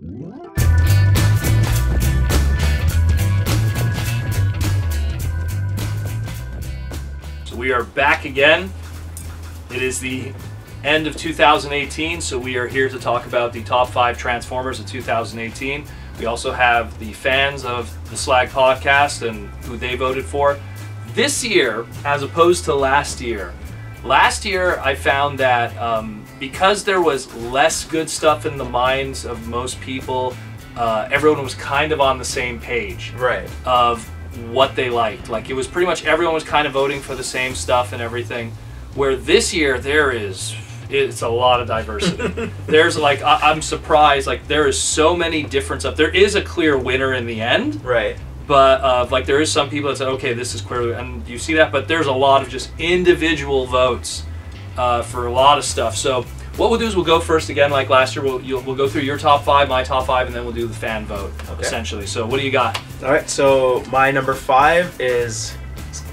So we are back again. It is the end of 2018, so we are here to talk about the top 5 Transformers of 2018. We also have the fans of the Slag podcast and who they voted for. This year, as opposed to last year I found that because there was less good stuff in the minds of most people, everyone was kind of on the same page. Right. Of what they liked. Like, it was pretty much everyone was kind of voting for the same stuff and everything. Where this year it's a lot of diversity. There's like, I'm surprised, like there is so many different stuff. There is a clear winner in the end. Right. But like there is some people that say, okay, this is clearly, and you see that, but there's a lot of just individual votes for a lot of stuff. So what we'll do is we'll go first again like last year. We'll go through your top 5, my top 5, and then we'll do the fan vote, essentially. So what do you got? All right, so my number 5 is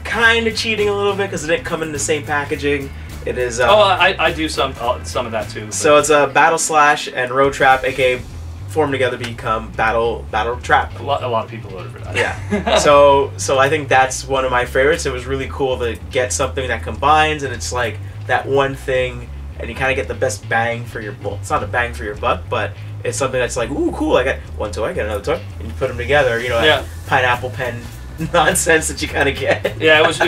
kind of cheating a little bit because it didn't come in the same packaging. It is. I do some of that too. But. So it's a Battle Slash and Road Trap, aka form together to become Battle Trap. A lot of people voted for that. Yeah. so I think that's one of my favorites. It was really cool to get something that combines, and it's like that one thing, and you kind of get the best bang for your. Well, it's not a bang for your buck, but it's something that's like, ooh, cool. I got one toy, I got another toy, and you put them together. You know, that pineapple pen nonsense that you kind of get. Yeah, that's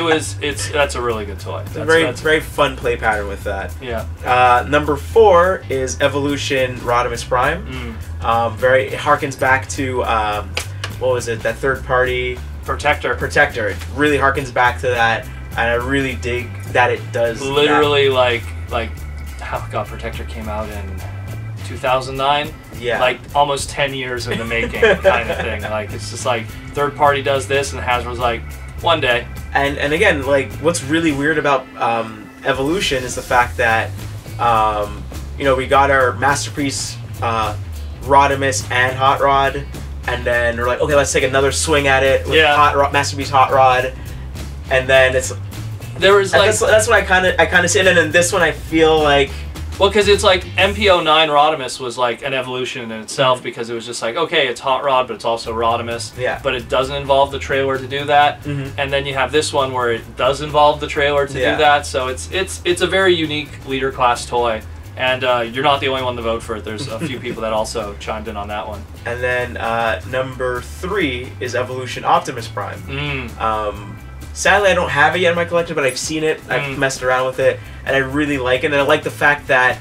a really good toy. That's very fun play pattern with that. Yeah. Number 4 is Evolution Rodimus Prime. It harkens back to what was it? That third party Protector. It really harkens back to that, and I really dig that it does. Literally, like oh god, Protector came out in 2009. Yeah. Like almost 10 years in the making, kind of thing. Like it's just like third party does this, and Hasbro's like, one day. And again, like what's really weird about Evolution is the fact that we got our Masterpiece Rodimus and Hot Rod, and then we're like, okay, let's take another swing at it with Masterpiece Hot Rod, and then there was like that's what I kind of see, and then in this one I feel like. Well, because it's like MPO9 Rodimus was like an evolution in itself, because it was just like, okay, it's Hot Rod, but it's also Rodimus. Yeah. But it doesn't involve the trailer to do that. And then you have this one where it does involve the trailer to do that. So it's a very unique leader class toy, and you're not the only one to vote for it. There's a few people that also chimed in on that one. And then number 3 is Evolution Optimus Prime. Sadly, I don't have it yet in my collection, but I've seen it. I've messed around with it, and I really like it. And I like the fact that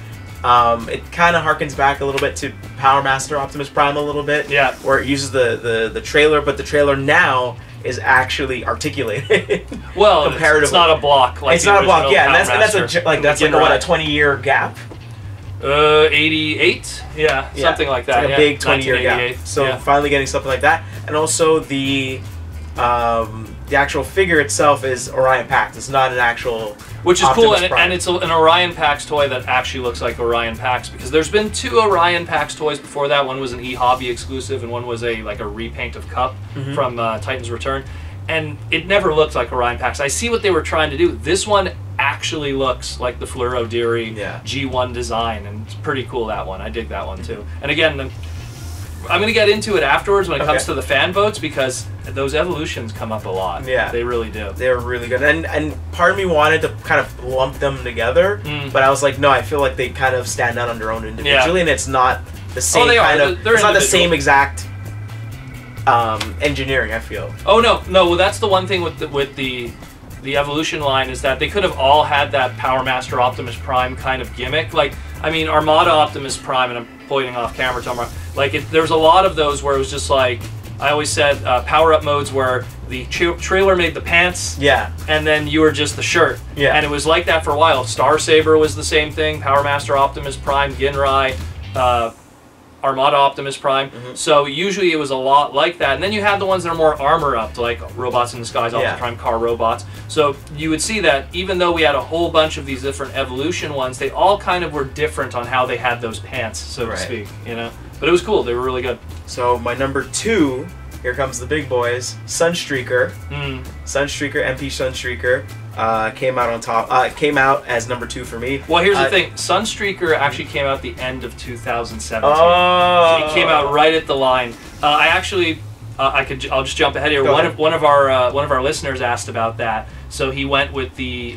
it kind of harkens back a little bit to Power Master Optimus Prime a little bit. Yeah. Where it uses the trailer, but the trailer now is actually articulated. Well, it's not a block. Like it's not a block, yeah. And that's like a 20-year gap. 88, something like that. It's like a big 20-year gap. So finally getting something like that, and also the actual figure itself is Orion Pax. It's not an actual. Which is Optimus cool, and it's an Orion Pax toy that actually looks like Orion Pax, because there's been 2 Orion Pax toys before that. One was an eHobby exclusive, and one was a repaint of Cup from Titan's Return, and it never looked like Orion Pax. I see what they were trying to do. This one actually looks like the Fluoro Deary G1 design, and it's pretty cool, that one. I dig that one too. And again, I'm going to get into it afterwards when it comes to the fan votes, because those evolutions come up a lot. Yeah. They really do. They're really good. And part of me wanted to kind of lump them together, but I was like, no, I feel like they kind of stand out on their own individually, and it's not the same it's not the same exact engineering, I feel. Oh, no. Well, that's the one thing with the evolution line, is that they could have all had that Power Master Optimus Prime kind of gimmick. Like, I mean, Armada Optimus Prime, and I'm pointing off camera, like there's a lot of those where it was just like, I always said, power-up modes where the trailer made the pants, and then you were just the shirt. And it was like that for a while. Star Saber was the same thing, Power Master Optimus Prime, Ginrai, Armada Optimus Prime. So usually it was a lot like that. And then you have the ones that are more armor-upped, like Robots in Disguise, Optimus Prime Car Robots. So you would see that even though we had a whole bunch of these different evolution ones, they all kind of were different on how they had those pants, so to speak, you know? But it was cool. They were really good. So my number 2, here comes the big boys, Sunstreaker. Sunstreaker, MP Sunstreaker. Came out on top. Came out as number 2 for me. Well, here's the thing. Sunstreaker actually came out at the end of 2017. Oh, so he came out right at the line. I actually, I'll just jump ahead here. One of our listeners asked about that. So he went with the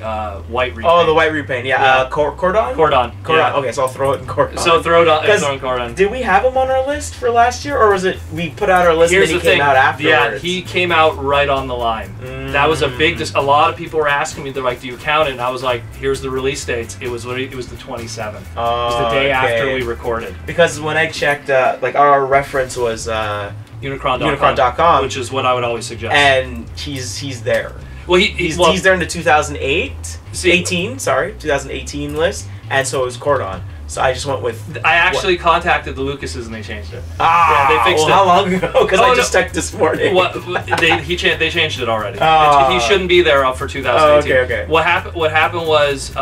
white repaint. Oh, the white repaint, yeah. Cordon? Cordon. Yeah. Okay, so I'll throw it in Cordon. So throw in Cordon. Did we have him on our list for last year, or was it we put out our list and he came out afterwards? Yeah, he came out right on the line. That was a big. A lot of people were asking me, they're like, "Do you count it?" And I was like, "Here's the release dates. It was the 27th. It was the day after we recorded." Because when I checked, like our reference was Unicron.com, which is what I would always suggest. And he's there. Well, he's there in the 2018 list, and so it was Cordon. So I just went with. I actually contacted the Lucases and they changed it. Ah, yeah, they fixed it. How long ago? Because I just checked this morning. They changed it already. He shouldn't be there for 2018. Oh, okay. What happened was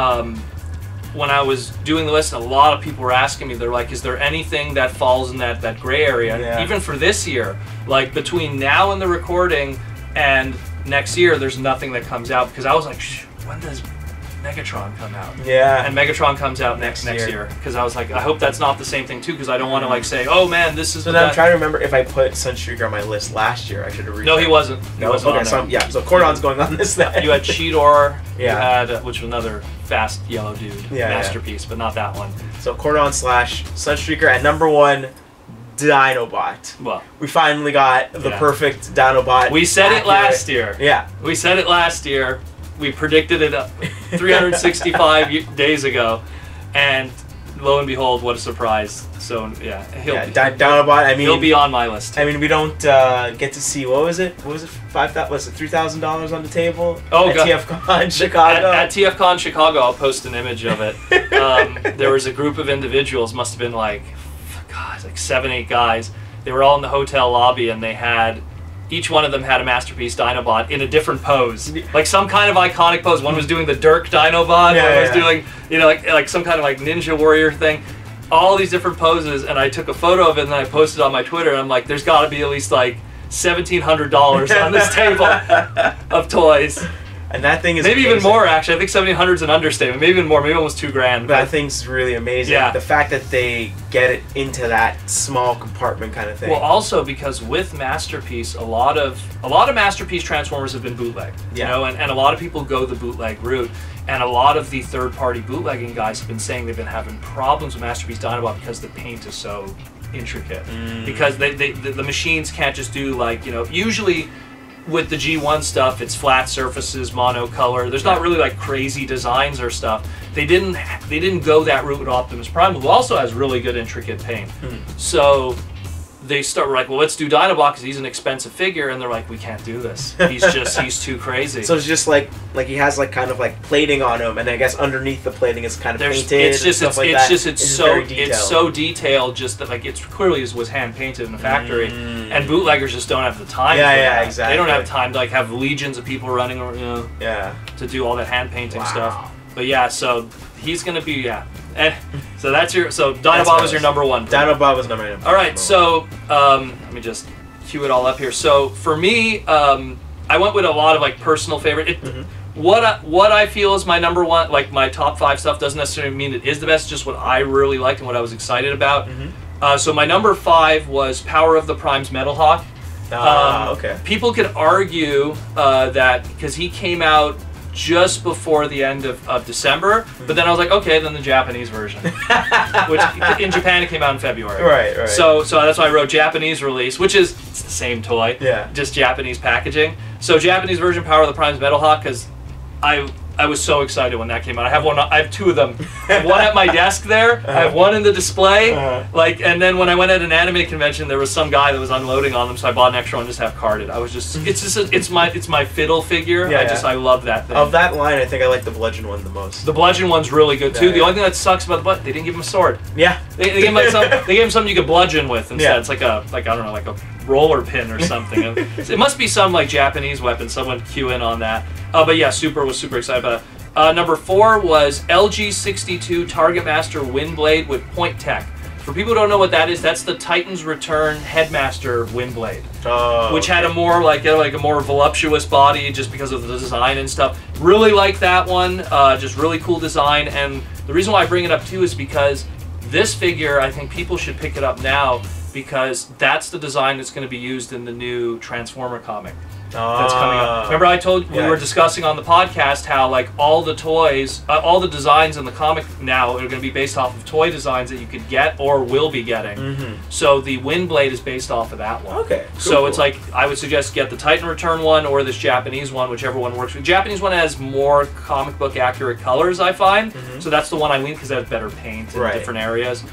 when I was doing the list, a lot of people were asking me. They're like, "Is there anything that falls in that gray area?" Yeah. Even for this year, like between now and the recording and next year, there's nothing that comes out, because I was like, when does Megatron come out? Yeah. And Megatron comes out next year. Because I was like, I hope that's not the same thing too, because I don't want to like say, oh man, this is. So then I'm trying to remember if I put Sunstreaker on my list last year. I should have. No, he wasn't. No, okay. So so Cordon's going on this then. You had Cheetor. Yeah. You had which was another fast yellow dude. Yeah. Masterpiece, but not that one. So Cordon / Sunstreaker at number 1. Dinobot. Well, we finally got the perfect Dinobot. We said it last year. Yeah. We said it last year. We predicted it 365 days ago, and lo and behold, what a surprise! So yeah, Dinobot. I mean, he'll be on my list. I mean, we don't get to see what was it? $3,000 on the table? Oh, at TFCon Chicago. At TFCon Chicago, I'll post an image of it. There was a group of individuals, must have been like 7, 8 guys. They were all in the hotel lobby, and they had each one of them had a Masterpiece Dinobot in a different pose, like some kind of iconic pose. One was doing the Dirk Dinobot. One was doing, like some kind of like Ninja Warrior thing. All these different poses, and I took a photo of it and then I posted it on my Twitter. And I'm like, there's got to be at least like $1,700 on this table of toys. And that thing is maybe amazing. even more, actually. I think 1,700 is an understatement. Maybe even more. Maybe almost $2,000. But that thing's really amazing. Yeah. The fact that they get it into that small compartment kind of thing. Well, also because with Masterpiece, a lot of Masterpiece Transformers have been bootleg. Yeah. And a lot of people go the bootleg route. And a lot of the third-party bootlegging guys have been saying they've been having problems with Masterpiece Dinobot because the paint is so intricate. Because the machines can't just do like, usually with the G1 stuff, it's flat surfaces, monocolor. There's not really like crazy designs or stuff. They didn't go that route with Optimus Prime, who also has really good intricate paint. So they start like, well, let's do Dinobot because he's an expensive figure, and they're like, we can't do this. He's too crazy. So it's just like he has like kind of like plating on him, and I guess underneath the plating is kind of painted. It's so detailed, just that like it clearly was hand painted in a factory, and bootleggers just don't have the time. Exactly. They don't have time to like have legions of people running, to do all that hand painting stuff. But yeah, so he's gonna be so that's Dinobot was your number 1. Dinobot was number 1. All right, so let me just cue it all up here. So for me, I went with a lot of like personal favorite. What I feel is my number 1, like my top 5 stuff, doesn't necessarily mean it is the best. Just what I really liked and what I was excited about. So my number 5 was Power of the Prime's Metal Hawk. Okay. People could argue that because he came out just before the end of December, but then I was like, okay, then the Japanese version, which in Japan it came out in February. Right. So that's why I wrote Japanese release, which is it's the same toy, just Japanese packaging. So Japanese version, Power of the Prime's Metal Hawk, because I was so excited when that came out. I have 2 of them. I have one at my desk there. I have one in the display. And then when I went at an anime convention, there was some guy that was unloading on them, so I bought an extra one just to have carded. I was just, it's my fiddle figure. I love that thing. Of that line, I think I like the Bludgeon one the most. The Bludgeon one's really good too. The only thing that sucks about the Bludgeon, they didn't give him a sword. Yeah. They gave him something you could bludgeon with instead. It's like I don't know, like a roller pin or something. It must be some like Japanese weapon. Someone cue in on that. But yeah, was super excited about it. Number 4 was LG62 Target Master Windblade with Point Tech. For people who don't know what that is, that's the Titan's Return Headmaster Windblade, which had a more like a more voluptuous body just because of the design and stuff. Really like that one. Just really cool design. And the reason why I bring it up too is because this figure, I think people should pick it up now because that's the design that's going to be used in the new Transformer comic that's coming up. Remember I told we were discussing on the podcast how like all the toys, all the designs in the comic now are going to be based off of toy designs that you could get or will be getting. So the Windblade is based off of that one. Okay. So it's like I would suggest get the Titan Return one or this Japanese one, whichever one works. The Japanese one has more comic book accurate colors, I find. So that's the one I lean because it has better paint in different areas.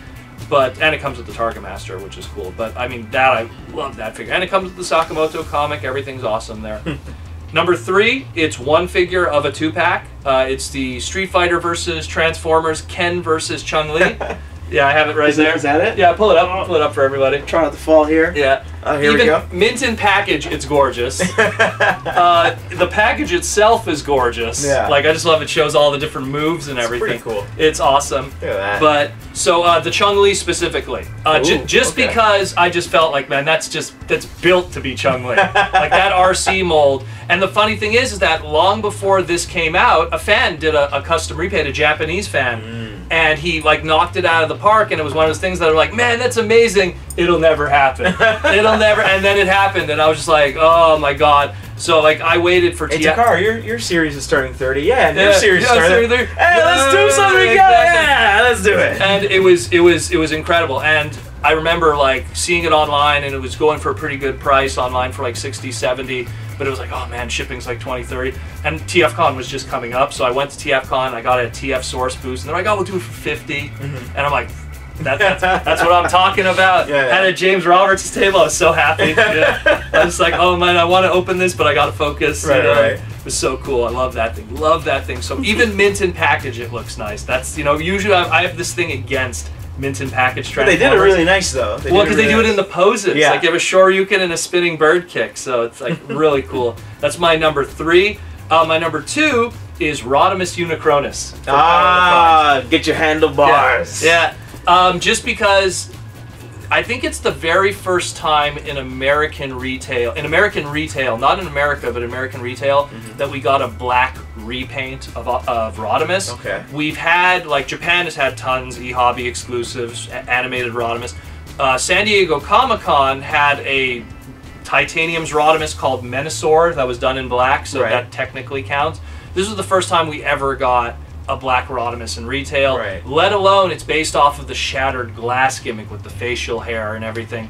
And it comes with the Target Master, which is cool. But I mean, I love that figure. And it comes with the Sakamoto comic. Everything's awesome there. Number 3, it's one figure of a 2-pack. It's the Street Fighter versus Transformers Ken versus Chun-Li. Yeah, I have it right there. Is that it? Yeah, pull it up. Pull it up for everybody. Try not to fall here. Yeah. Here we go. Mint in package, it's gorgeous. The package itself is gorgeous. Yeah. Like, I just love it. Shows all the different moves and everything. It's pretty cool. It's awesome. Look at that. But, so, the Chun-Li specifically. Because I just felt like, man, that's built to be Chun-Li. Like, that RC mold. And the funny thing is that long before this came out, a fan did a custom repaint, a Japanese fan. And he, like, knocked it out of the park, and it was one of those things that are like, man, that's amazing. It'll never happen. It'll never. And then it happened, and I was just like, oh my god. So like I waited for. Hey, Takar, your series is turning 30. Yeah, and your series is turning 30. Hey, let's do something together. Yeah, let's do it. And it was incredible. And I remember like seeing it online, and it was going for a pretty good price online for like 60, 70. But it was like, oh man, shipping's like 20, 30. And TFCon was just coming up, so I went to TFCon. I got a TF Source boost, and they're like, oh, we'll do it for 50. And I'm like, that's what I'm talking about. Had a James Roberts table. I was so happy. I was like, oh man, I want to open this, but I got to focus. Right. It was so cool. I love that thing. Love that thing. So even mint in package, it looks nice. That's usually I have this thing against mint and package Transformers. But they did it really nice though. Well, because they do it in the poses. Like they have a Shoryuken and a spinning bird kick, so it's like really cool. That's my number 3. My number 2 is Rodimus Unicronus. Get your handlebars. Yeah. Just because I think it's the very first time in American retail, not in America, but American retail, that we got a black repaint of Rodimus. Okay. We've had, like, Japan has had tons, e-hobby exclusives, animated Rodimus. San Diego Comic-Con had a Titanium's Rodimus called Menasor that was done in black, so that technically counts. This was the first time we ever got a black Rodimus in retail, let alone it's based off of the shattered glass gimmick with the facial hair and everything.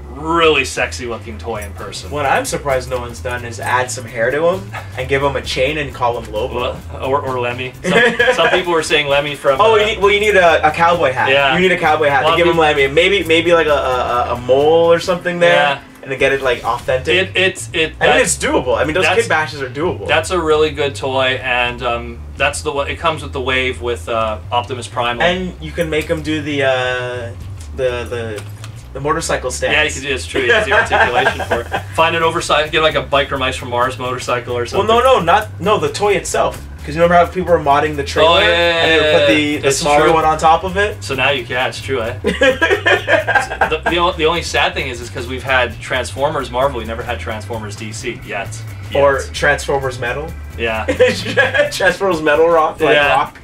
Really sexy looking toy in person. What I'm surprised no one's done is add some hair to him and give him a chain and call him Lobo. Or Lemmy. Some people were saying Lemmy from... you need a cowboy hat. Yeah. You need a cowboy hat to give him Lemmy. Maybe like a mole or something there. Yeah. And to get it like authentic. I think it's doable. I mean, those kid bashes are doable. That's a really good toy, and it comes with the Wave with Optimus Prime. And you can make them do the motorcycle stance. Yeah, you can do. It's true. You have the articulation for it. Find an oversized, get like a Biker Mice from Mars motorcycle or something. Well, no, the toy itself. Because you remember how people were modding the trailer and they would put the smaller one on top of it? So now you can, it's true, eh? the only sad thing is because we've had Transformers Marvel, we never had Transformers DC yet. Or Transformers Metal. Yeah. Transformers Metal Rock, Rock.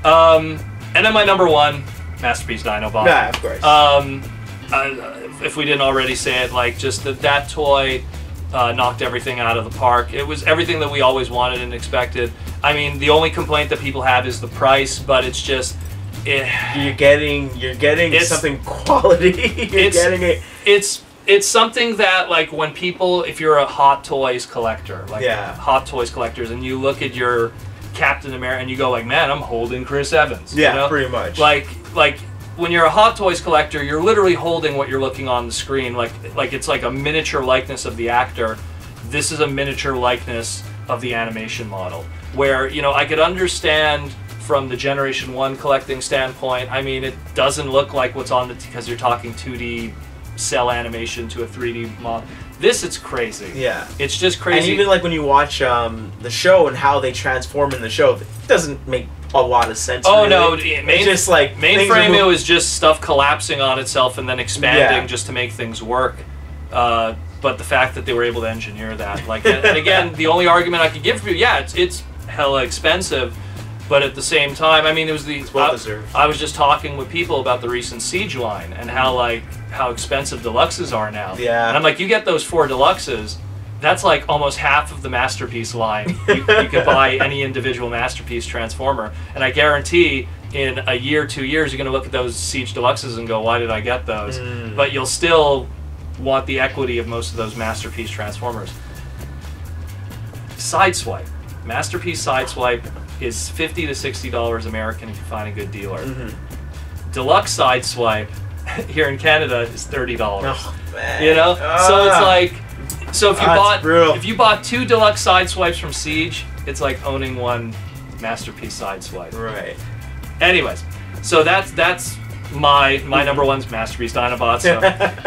And then my number 1, Masterpiece Dinobot. Yeah, of course. If we didn't already say it, like just that toy knocked everything out of the park. It was everything that we always wanted and expected. I mean, the only complaint that people have is the price, but it's just you're getting something quality. It's something that, like, when people, if you're a Hot Toys collector, like Hot Toys collectors, and you look at your Captain America and you go like, man, I'm holding Chris Evans. Yeah, you know? pretty much. Like when you're a Hot Toys collector, you're literally holding what you're looking on the screen. Like it's like a miniature likeness of the actor. This is a miniature likeness of the animation model. Where, I could understand from the Generation 1 collecting standpoint, I mean, it doesn't look like what's on because you're talking 2D cell animation to a 3D model. It's crazy. Yeah. It's just crazy. And even like when you watch the show and how they transform in the show, it doesn't make a lot of sense. Oh, really. No. Just like mainframe, it was just stuff collapsing on itself and then expanding just to make things work. But the fact that they were able to engineer that, like, and again, the only argument I could give for you, it's hella expensive, But at the same time, I mean, it was the... It's well deserved. I was just talking with people about the recent Siege line and how expensive deluxes are now. Yeah. And I'm like, you get those 4 deluxes, that's like almost half of the Masterpiece line. You could buy any individual Masterpiece Transformer. And I guarantee in a year, 2 years, you're going to look at those Siege deluxes and go, why did I get those? But you'll still want the equity of most of those Masterpiece Transformers. Sideswipe. Masterpiece Sideswipe is $50 to $60 American if you find a good dealer. Deluxe Sideswipe here in Canada is $30. Oh, man. You know, so it's like, so if you bought 2 deluxe Sideswipes from Siege, it's like owning 1 Masterpiece Sideswipe. Right. Anyways, so that's my number 1's Masterpiece Dinobots. So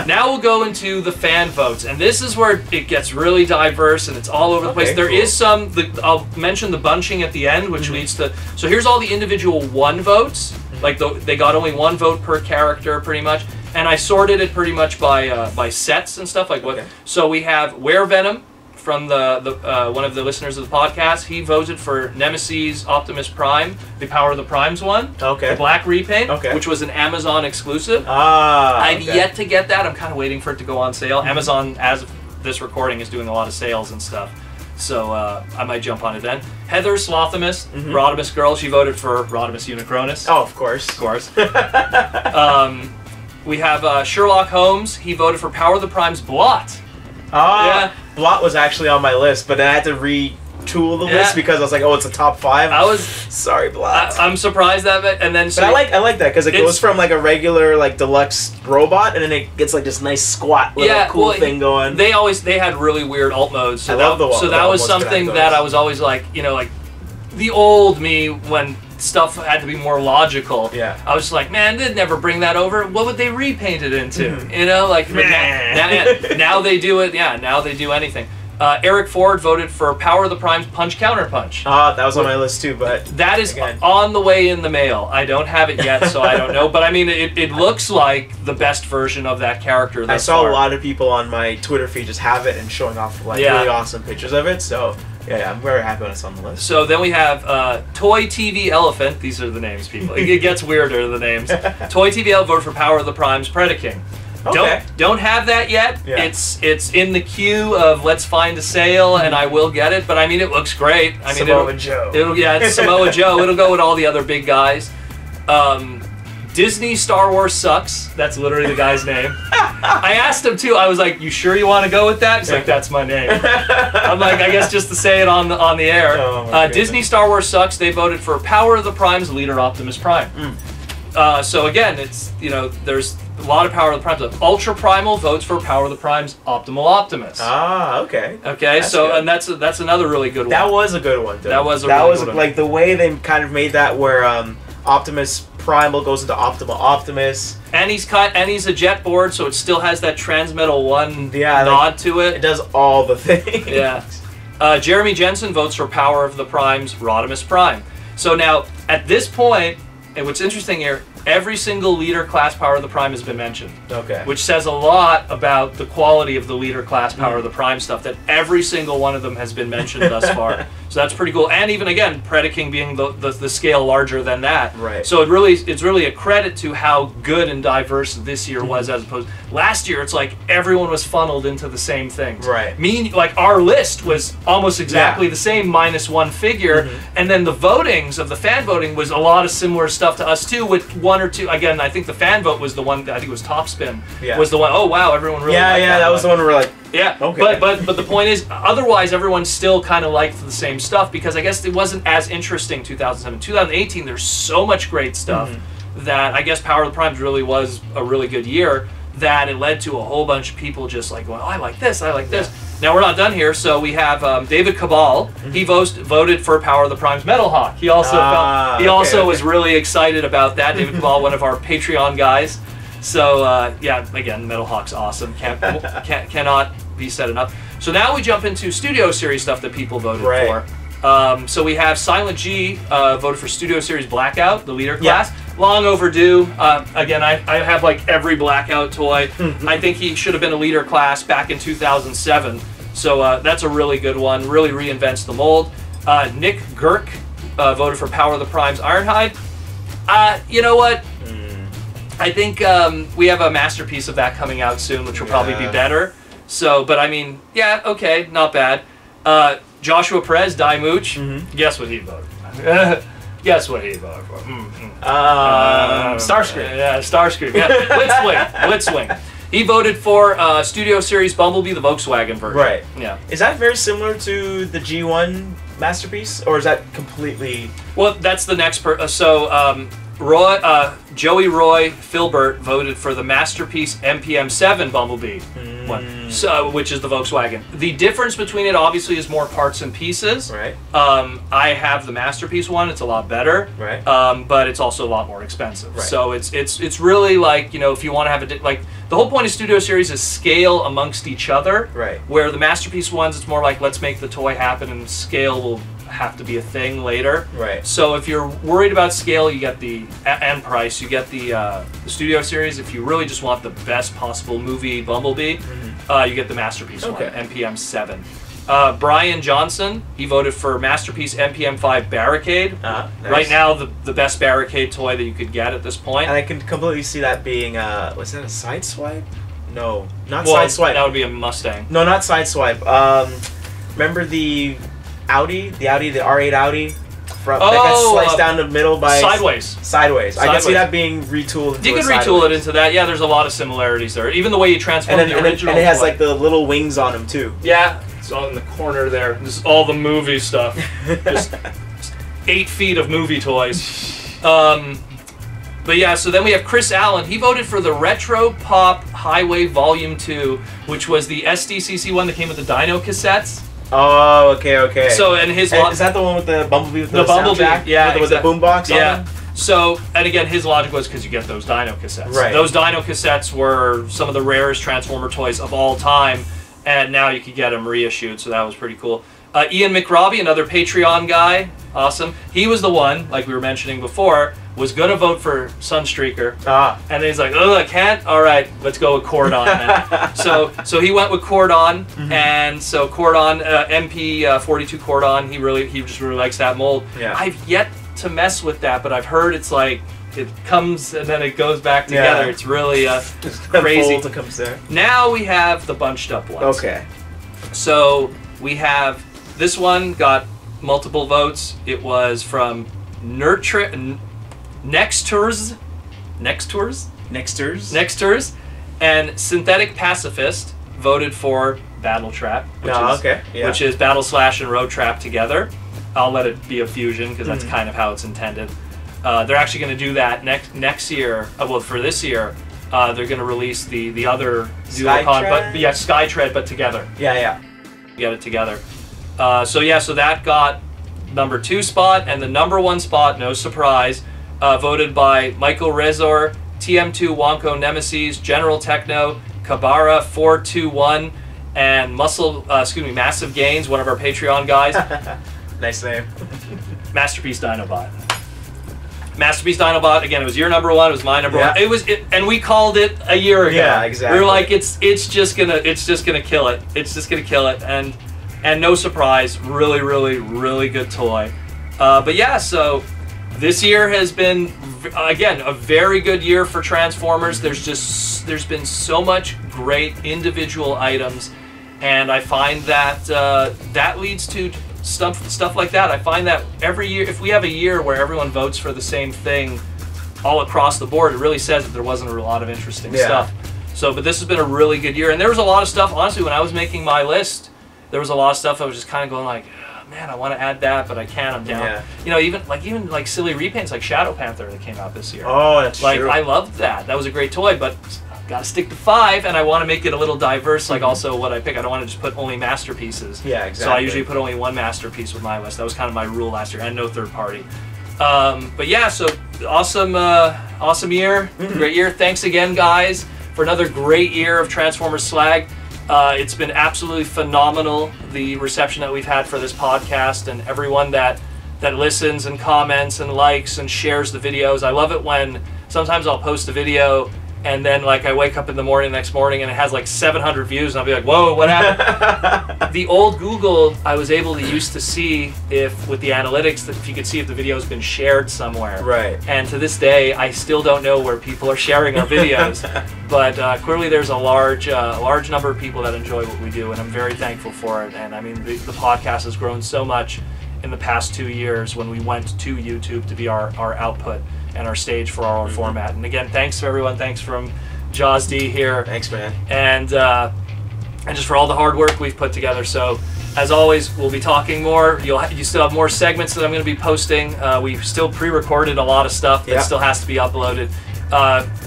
now we'll go into the fan votes, and this is where it gets really diverse and it's all over the place. There is some. I'll mention the bunching at the end, which leads to. So here's all the individual 1 votes. Like they got only 1 vote per character, pretty much. And I sorted it pretty much by sets and stuff like what. So we have Werevenom from the one of the listeners of the podcast. He voted for Nemesis Optimus Prime, the Power of the Primes one. Okay. The black repaint, which was an Amazon exclusive. I've yet to get that. I'm kind of waiting for it to go on sale. Amazon, as of this recording, is doing a lot of sales and stuff. So I might jump on it then. Heather Slothimus, Rodimus Girl, she voted for Rodimus Unicronus. Oh, of course. Of course. We have Sherlock Holmes. He voted for Power of the Primes Blot. Yeah. Blot was actually on my list, but I had to retool the list because I was like, oh, it's a top 5. I was sorry, Blot. I'm surprised at it, and then. So but I like that because it goes from like a regular like deluxe robot, and then it gets like this nice squat little cool thing going. They had really weird alt modes. So I love the one. So that was something that I was always like, you know, like the old me when stuff had to be more logical. Yeah. I was just like, man, they'd never bring that over. What would they repaint it into? You know, like now they do it. Yeah, now they do anything. Eric Ford voted for Power of the Primes Punch Counter Punch. That was on my list too, but that is on the way in the mail. I don't have it yet, so I don't know. But I mean, it looks like the best version of that character. I saw a lot of people on my Twitter feed just have it and showing off like really awesome pictures of it. So yeah, I'm very happy when it's on the list. So then we have Toy TV Elephant. These are the names, people. It gets weirder, the names. Toy TV Elephant voted for Power of the Primes Predaking. Don't have that yet. Yeah. It's in the queue of let's find a sale, and I will get it. But I mean, it looks great. I mean, Samoa Joe. It's Samoa Joe. It'll go with all the other big guys. Disney Star Wars Sucks. That's literally the guy's name. I asked him too. I was like, "You sure you want to go with that?" He's like, "That's my name." I'm like, I guess just to say it on the air. Oh, Disney Star Wars Sucks. They voted for Power of the Primes Leader Optimus Prime. So again, it's, you know, there's a lot of Power of the Primes. Ultra Primal votes for Power of the Primes Optimal Optimus. Okay. Okay, that's good. And that's another really good one. That was a good one, though. That was a really good one. Like the way they kind of made that where Optimus Primal goes into Optimal Optimus. And he's a jet board, so it still has that Transmetal 1 nod to it. It does all the things. Yeah. Jeremy Jensen votes for Power of the Primes Rodimus Prime. So now, at this point, and what's interesting here, every single leader class Power of the Prime has been mentioned. Okay. Which says a lot about the quality of the leader class Power of the Prime stuff, that every single one of them has been mentioned thus far. So that's pretty cool. And even again, Predaking being the scale larger than that. Right. So it's really a credit to how good and diverse this year was, as opposed last year. It's like everyone was funneled into the same things. Right. Like our list was almost exactly the same, minus one figure, and then the votings of the fan voting was a lot of similar stuff to us too, with one or two. Again, I think the fan vote was the one. I think it was Topspin. Yeah. Was the one. Oh wow, everyone really. liked that was the one where we're like. Yeah, okay. but the point is, otherwise everyone still kind of liked the same stuff, because I guess it wasn't as interesting 2007. 2018, there's so much great stuff that I guess Power of the Primes really was a really good year, that it led to a whole bunch of people just like going, oh, I like this, I like this. Now we're not done here, so we have David Cabal. He voted for Power of the Primes Metal Hawk. He also was really excited about that. David Cabal, one of our Patreon guys. So yeah, again, Metal Hawk's awesome. Cannot be said enough. So now we jump into Studio Series stuff that people voted for. So we have Silent G voted for Studio Series Blackout, the leader class. Long overdue. Again, I have like every Blackout toy. I think he should have been a leader class back in 2007. So that's a really good one. Really reinvents the mold. Nick Girk voted for Power of the Primes Ironhide. You know what? I think we have a masterpiece of that coming out soon, which will probably be better. So, but I mean, yeah, okay, not bad. Joshua Perez, Die Mooch. Guess what he voted for? Guess what he voted for? Starscream. Yeah, Starscream. Yeah, Blitzwing. He voted for Studio Series Bumblebee, the Volkswagen version. Right. Yeah. Is that very similar to the G1 masterpiece, or is that completely? Well, that's the next Joey Roy Filbert voted for the Masterpiece MPM7 Bumblebee one, which is the Volkswagen. The difference between it obviously is more parts and pieces. Right. I have the Masterpiece one. It's a lot better. Right. But it's also a lot more expensive. Right. So it's really like, you know, if you want to have like the whole point of Studio Series is scale amongst each other. Right. Where the Masterpiece ones, it's more like let's make the toy happen, and scale will have to be a thing later. Right. So if you're worried about scale, you get the and price, you get the Studio Series. If you really just want the best possible movie Bumblebee, you get the Masterpiece one, MPM7. Brian Johnson, he voted for Masterpiece MPM5 Barricade. Nice. Right now, the best Barricade toy that you could get at this point. And I can completely see that being was that a Sideswipe? No, not Well, Sideswipe. that would be a Mustang. No, not Sideswipe. Remember the Audi, the R8 Audi, that got sliced down the middle by Sideways. I can see that being retooled. Into you could retool it into that. Yeah, there's a lot of similarities there. Even the way you transform the original. And it has toy. like the little wings on them too. Yeah, it's all in the corner there. This is all the movie stuff. just 8 feet of movie toys. But yeah, so then we have Chris Allen. He voted for the Retro Pop Highway Volume 2, which was the SDCC one that came with the Dino cassettes. Oh, okay. So, and his... is that the one with the Bumblebee with the Bumblebee, soundtrack? yeah, with the boombox on it? So, and again, his logic was because you get those Dino cassettes. Right. Those Dino cassettes were some of the rarest Transformer toys of all time, and now you could get them reissued, so that was pretty cool. Ian McRobbie, another Patreon guy, awesome. He was the one, like we were mentioning before, was going to vote for Sunstreaker. And then he's like, oh, I can't? All right, let's go with Cordon then. so he went with Cordon, and so Cordon, MP42 Cordon, he just really likes that mold. Yeah. I've yet to mess with that, but I've heard it's like, it comes and then it goes back together. Yeah. It's really crazy. It comes there. Now we have the bunched up ones. Okay. So we have, this one got multiple votes. It was from Nexters, and Synthetic Pacifist voted for Battle Trap, which is Battle Slash and Road Trap together. I'll let it be a fusion because that's kind of how it's intended. They're actually going to do that next year. Well, for this year, they're going to release the other Duocon, but yeah, Skytread, but together. Yeah. Get it together. So that got number 2 spot, and the number 1 spot, no surprise, voted by Michael Rezor, TM2 Wonko Nemesis, General Techno, Kabara 421, and MassiveGains, one of our Patreon guys. Nice name. Masterpiece Dinobot. Masterpiece Dinobot, again, it was your number 1, it was my number 1. And we called it a year ago. Yeah, exactly. We were like, it's just gonna kill it. It's just gonna kill it, and no surprise, really, really, really good toy. But yeah, so this year has been, again, a very good year for Transformers. There's been so much great individual items, and I find that that leads to stuff like that. I find that every year, if we have a year where everyone votes for the same thing all across the board, it really says that there wasn't a lot of interesting stuff. So, but this has been a really good year, and there was a lot of stuff, honestly, when I was making my list, there was a lot of stuff I was just kind of going like, oh, man, I want to add that, but I can't, I'm down. Yeah. You know, even like silly repaints like Shadow Panther that came out this year. Oh, that's true. I loved that. That was a great toy, but gotta stick to 5, and I want to make it a little diverse, like also what I pick. I don't want to just put only masterpieces. Yeah, exactly. So I usually put only 1 masterpiece with my list. That was kind of my rule last year, and no third party. But yeah, so awesome year, great year. Thanks again, guys, for another great year of Transformers Slag. It's been absolutely phenomenal, the reception that we've had for this podcast, and everyone that listens and comments and likes and shares the videos. I love it when sometimes I'll post a video and then like I wake up in the next morning and it has like 700 views, and I'll be like, whoa, what happened? the old Google, I was able to used to see if, with the analytics, that if you could see if the video's been shared somewhere. Right. And to this day, I still don't know where people are sharing our videos. But clearly there's a large number of people that enjoy what we do, and I'm very thankful for it. And I mean, the podcast has grown so much in the past 2 years when we went to YouTube to be our output and our stage for our format. And again, thanks to everyone. Thanks from JawzD here. Thanks, man. And just for all the hard work we've put together. So, as always, we'll be talking more. You still have more segments that I'm going to be posting. We've still pre-recorded a lot of stuff that still has to be uploaded.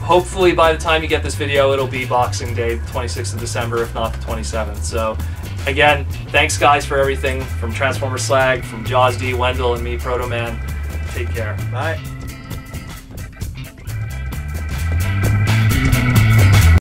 Hopefully, by the time you get this video, it'll be Boxing Day, 26th of December, if not the 27th. So, again, thanks, guys, for everything. From Transformer Slag, from JawzD, Wendell, and me, Protoman. Take care. Bye.